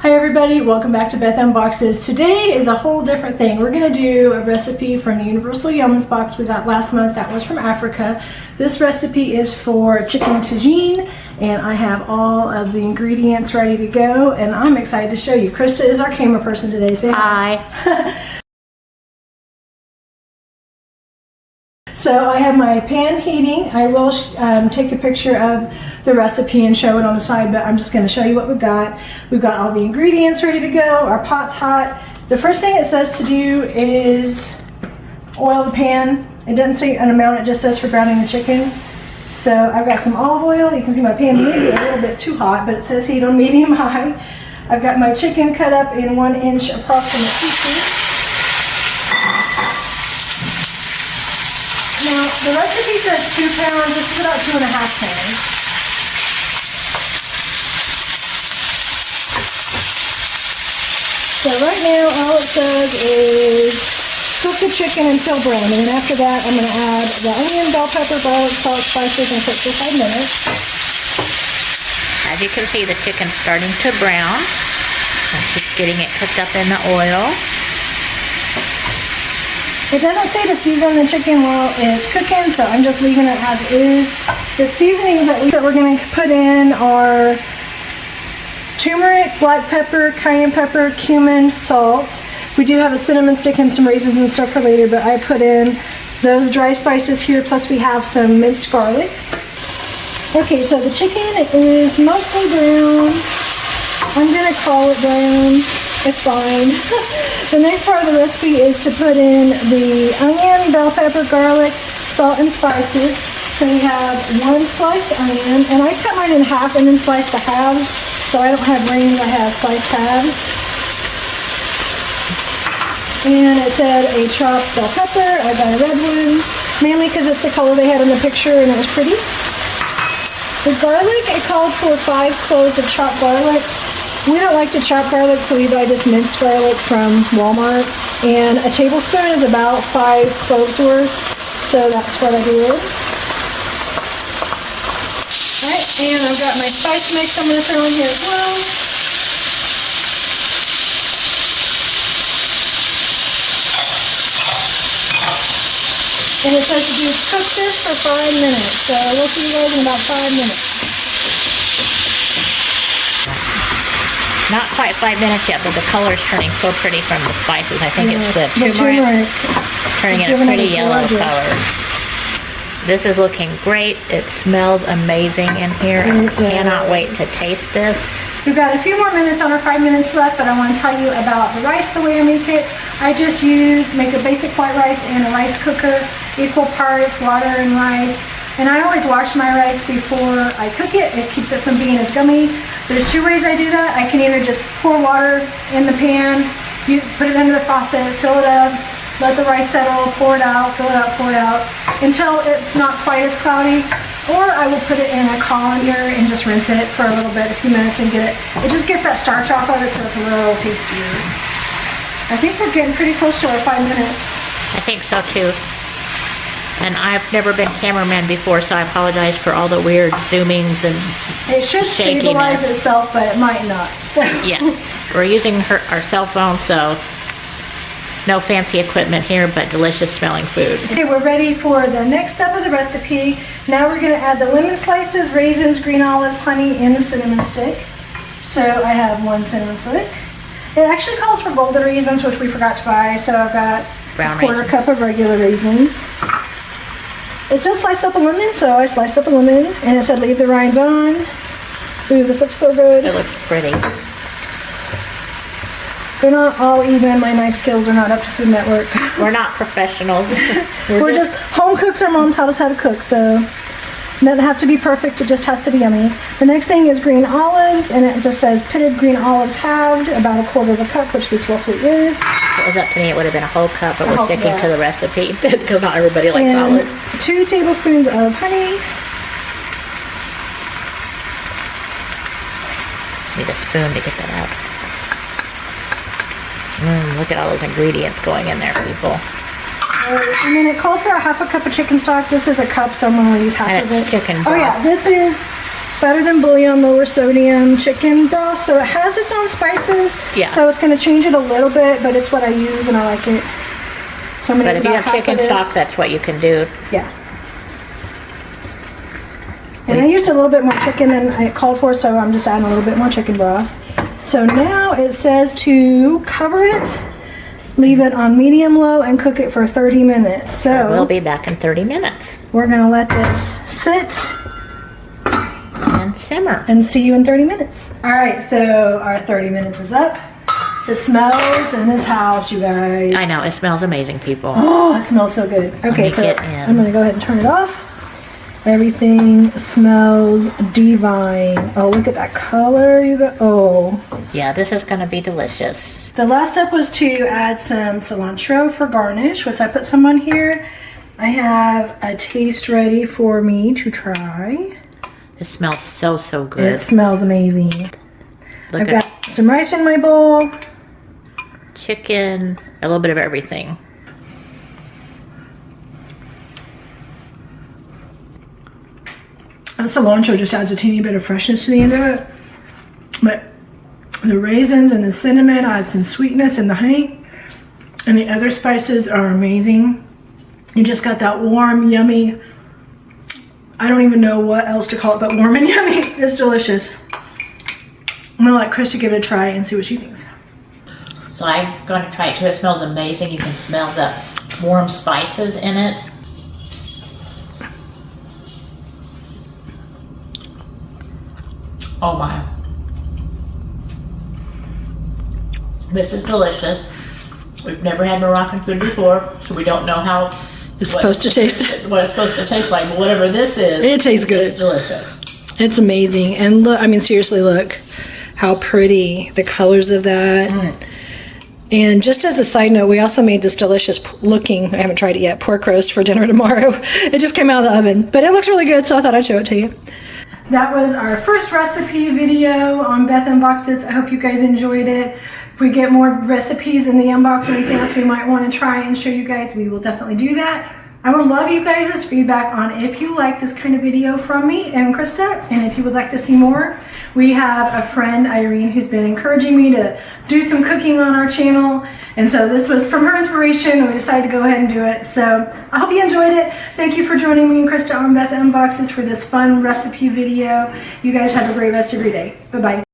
Hi everybody, welcome back to Beth Unboxes. Today is a whole different thing. We're going to do a recipe from the Universal Yums box we got last month. That was from Africa. This recipe is for chicken tagine, and I have all of the ingredients ready to go, and I'm excited to show you. Krista is our camera person today. Say hi. Hi. So I have my pan heating. I will take a picture of the recipe and show it on the side, but I'm just going to show you what we've got. We've got all the ingredients ready to go. Our pot's hot. The first thing it says to do is oil the pan. It doesn't say an amount, it just says for browning the chicken. So I've got some olive oil. You can see my pan may be a little bit too hot, but it says heat on medium high. I've got my chicken cut up in 1-inch approximate pieces. Now, the recipe says 2 pounds. This is about 2.5 pounds. So right now, all it says is cook the chicken until brown. And then after that, I'm going to add the onion, bell pepper, garlic, salt, spices, and cook for 5 minutes. As you can see, the chicken's starting to brown. It's just getting it cooked up in the oil. It doesn't say to season the chicken while it's cooking, so I'm just leaving it as is. The seasonings that we're going to put in are turmeric, black pepper, cayenne pepper, cumin, salt. We do have a cinnamon stick and some raisins and stuff for later, but I put in those dry spices here, plus we have some minced garlic. Okay, so the chicken is mostly brown. I'm going to call it brown. It's fine. The next part of the recipe is to put in the onion, bell pepper, garlic, salt, and spices. So we have 1 sliced onion, and I cut mine in half and then sliced the halves. So I don't have rings, I have sliced halves. And it said a chopped bell pepper. I got a red one, mainly because it's the color they had in the picture and it was pretty. The garlic, it called for 5 cloves of chopped garlic. We don't like to chop garlic, so we buy this minced garlic from Walmart. And a tablespoon is about 5 cloves worth, so that's what I did. Alright, and I've got my spice mix I'm going to throw in here as well. And it says to cook this for 5 minutes, so we'll see you guys in about 5 minutes. Not quite 5 minutes yet, but the color's turning so pretty from the spices. I think it's the turmeric turning it a pretty yellow color. This is looking great. It smells amazing in here. I cannot wait to taste this. We've got a few more minutes on our 5 minutes left, but I want to tell you about the rice, the way I make it. I just make a basic white rice in a rice cooker, equal parts water and rice. And I always wash my rice before I cook it. It keeps it from being as gummy. There's 2 ways I do that. I can either just pour water in the pan, put it under the faucet, fill it up, let the rice settle, pour it out, fill it up, pour it out, until it's not quite as cloudy. Or I will put it in a colander and just rinse it for a little bit, a few minutes, and it just gets that starch off of it, so it's a little tastier. I think we're getting pretty close to our 5 minutes. I think so too. And I've never been cameraman before, so I apologize for all the weird zoomings and it should stabilize itself, but it might not. So. Yeah, we're using our cell phone, so no fancy equipment here, but delicious smelling food. Okay, we're ready for the next step of the recipe. Now we're going to add the lemon slices, raisins, green olives, honey, and the cinnamon stick. So I have 1 cinnamon stick. It actually calls for golden raisins, which we forgot to buy, so I've got a 1/4 cup of regular raisins. It says slice up a lemon, so I sliced up a lemon, and it said leave the rinds on. Ooh, this looks so good. It looks pretty. They're not all even. My knife skills are not up to Food Network. We're not professionals. We're just home cooks. Our mom taught us how to cook, so it doesn't have to be perfect. It just has to be yummy. The next thing is green olives, and it just says pitted green olives halved, about 1/4 cup, which this roughly is. If it was up to me, it would have been a whole cup, but we're sticking to the recipe because not everybody likes olives. 2 tablespoons of honey. Need a spoon to get that out. Look at all those ingredients going in there, people. And then it called for a 1/2 cup of chicken stock. This is a cup, so I'm going to use half of it. Chicken broth. Oh yeah, this is better than bouillon, lower sodium chicken broth. So it has its own spices. Yeah. So it's going to change it a little bit, but it's what I use and I like it. So I'm going to But if you have chicken stock, that's what you can do. Yeah. And I used a little bit more chicken than I called for, so I'm just adding a little bit more chicken broth. So now it says to cover it, leave it on medium-low, and cook it for 30 minutes. So we'll be back in 30 minutes. We're going to let this sit and simmer. And see you in 30 minutes. All right, so our 30 minutes is up. It smells in this house, you guys. I know, it smells amazing, people. Oh, it smells so good. Okay, so get in. I'm going to go ahead and turn it off. Everything smells divine. Oh, look at that color, you got. Oh. Yeah, this is going to be delicious. The last step was to add some cilantro for garnish, which I put some on here. I have a taste ready for me to try. It smells so, so good. It smells amazing. I've got some rice in my bowl. Chicken, a little bit of everything. And cilantro just adds a teeny bit of freshness to the end of it. But the raisins and the cinnamon add some sweetness, and the honey and the other spices are amazing. You just got that warm, yummy, I don't even know what else to call it, but warm and yummy. It's delicious. I'm gonna let Krista give it a try and see what she thinks. So I'm going to try it too. It smells amazing. You can smell the warm spices in it. Oh my. This is delicious. We've never had Moroccan food before, so we don't know how it's supposed to taste. What it's supposed to taste like, but whatever this is, it tastes good. It's delicious. It's amazing. And look, I mean, seriously, look how pretty the colors of that. And just as a side note, we also made this delicious looking, I haven't tried it yet, pork roast for dinner tomorrow. It just came out of the oven, but it looks really good, so I thought I'd show it to you. That was our first recipe video on Beth Unboxes. I hope you guys enjoyed it. If we get more recipes in the inbox or anything else we might want to try and show you guys, we will definitely do that. I would love you guys' feedback on if you like this kind of video from me and Krista, and if you would like to see more. We have a friend, Irene, who's been encouraging me to do some cooking on our channel, and so this was from her inspiration, and we decided to go ahead and do it. So I hope you enjoyed it. Thank you for joining me and Krista on Beth Unboxes for this fun recipe video. You guys have a great rest of your day. Bye-bye.